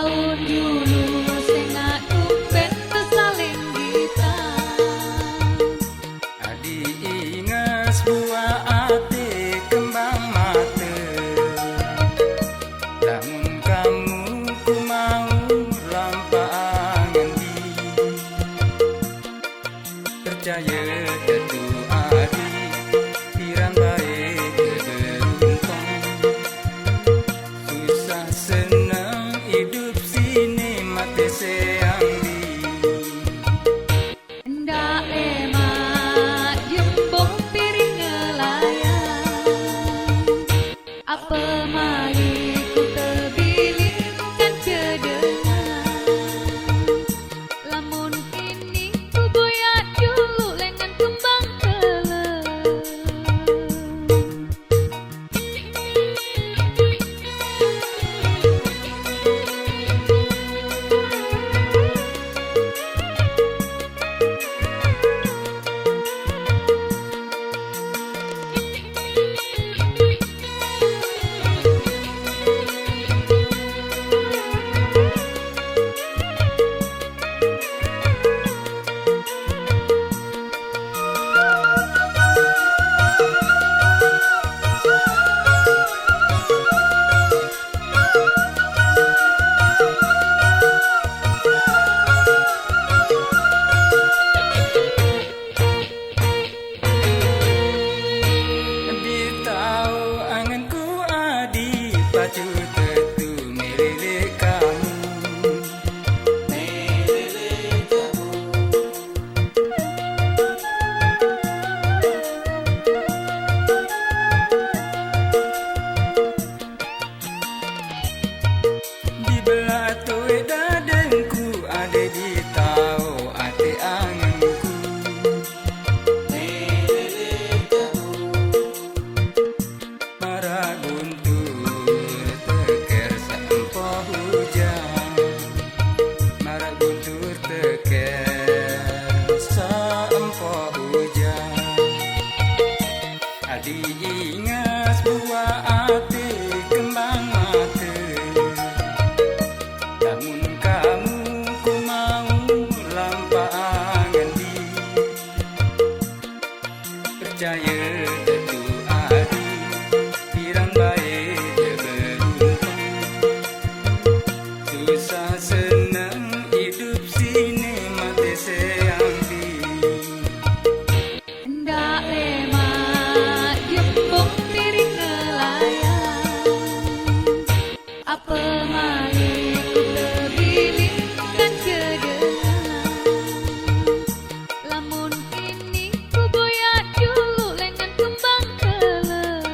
Tahun dulu sengak kumpet tersaling kita. Adi ingas buah ati kembang mata. Lamun kamu ku mau lampaangan di. Percaya tentu adi piran baik keberuntung. Susah senang hidup sini mati sayang di. Ndak emak jembong piring ngelayang. Apa mali ku terbiling kan cedengan. Lamun kini ku boyak dulu lengan kembang keleng. Tahu anganku adi pacu tentu meleleh kamu. Meleleh kamu. Di belah tuwe dadengku ada di tahu ati anganku. Marah guntur teker sampah hujan. Marah guntur teker sampah hujan. Adi ingas buah ati kembang mata. Namun kamu ku mau lampaangan di. Percaya tentu adi piran baik beruntung. Susah senang hidup sini mati sayang di. Ndak emak jembong piring ngelayang. Apa mali ku terbiling kan cedengan. Lamun kini ku boyak dulu lengan kembang keleng.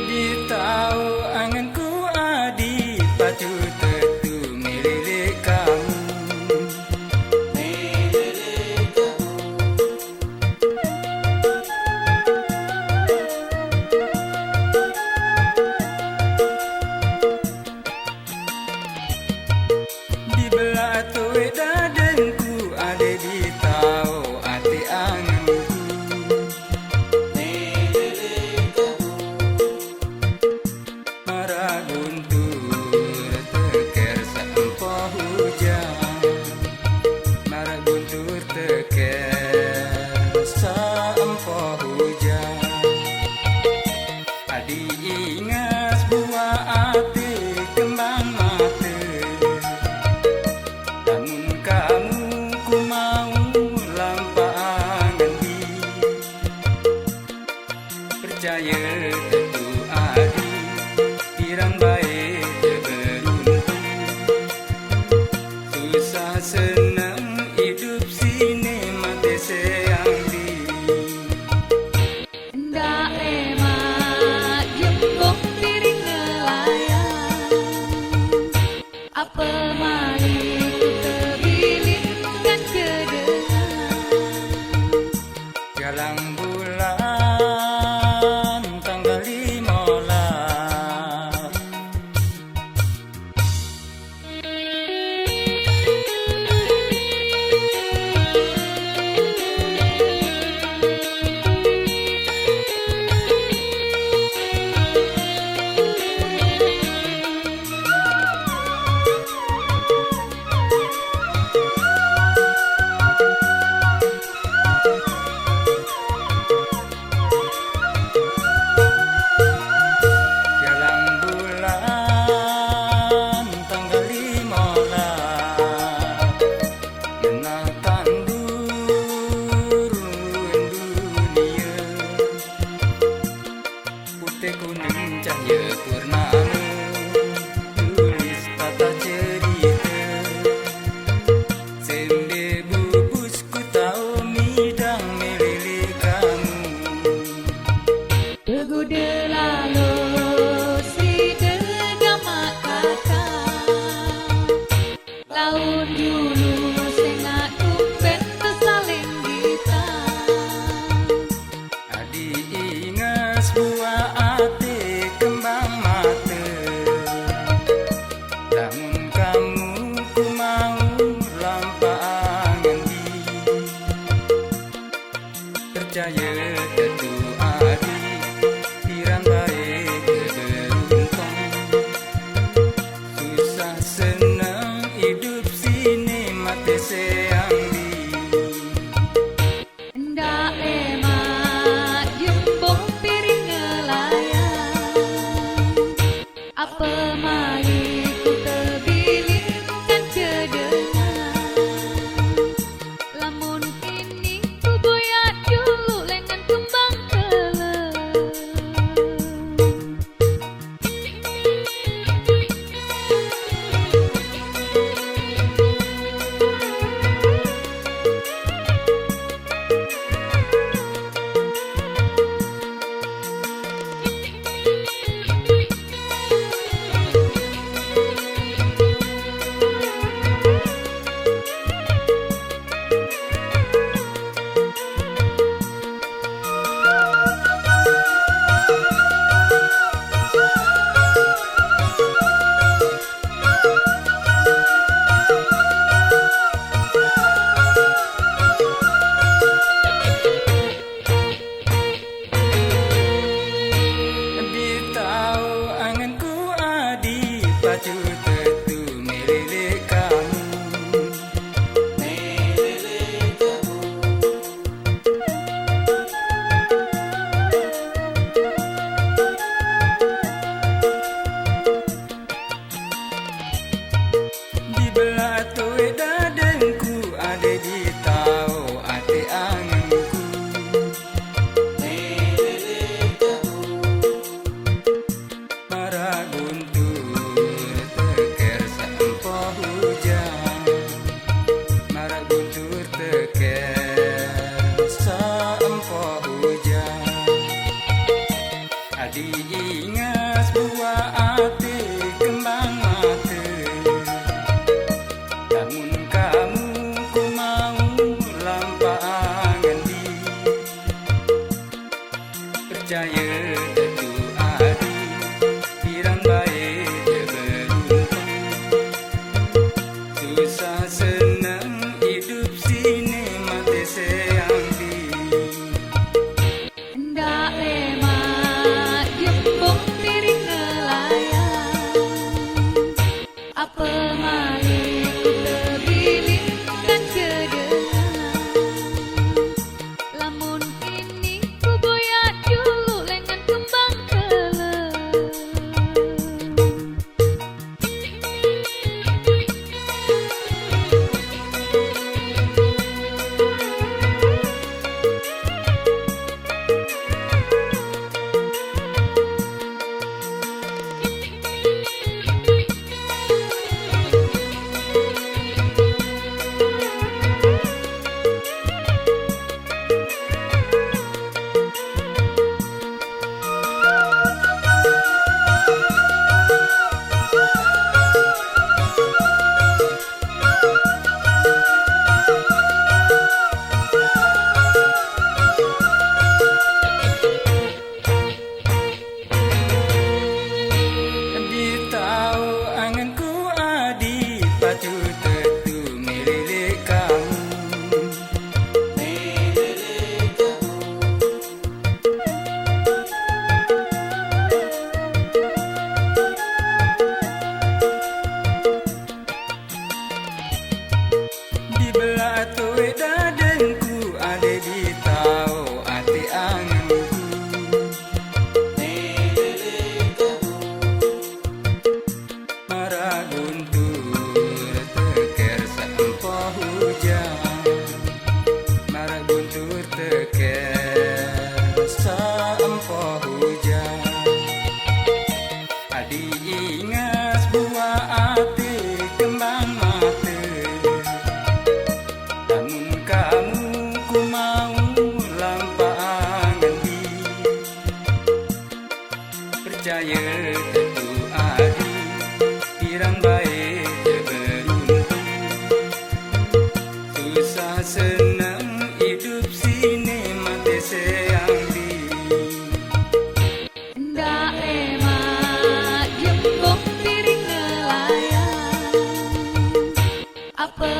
Di tahu anganku adi pacu tentu meleleh kamu. Meleleh kamu. Di belah tuwe dadengku ada di tahu ati anganku. Meleleh kamu. Marah guntur teker sampah hujan. Marah guntur teker sampah hujan. Adi ingas buah ati kembang mata. pemali ku terbilit dan kedengaran Jalang bulan tanggal 15 Ku belah tuwe dadengku ade di tau ati anganku marah guntur teker sampah hujan marah guntur teker sampah hujan adi ingat buah ati kembang mata namun kamu ku mau lampangan di percaya tentu adi pirang baik beruntung susah senang hidup sini mati sayang di Ndak emak jembok piring nelayan. Apa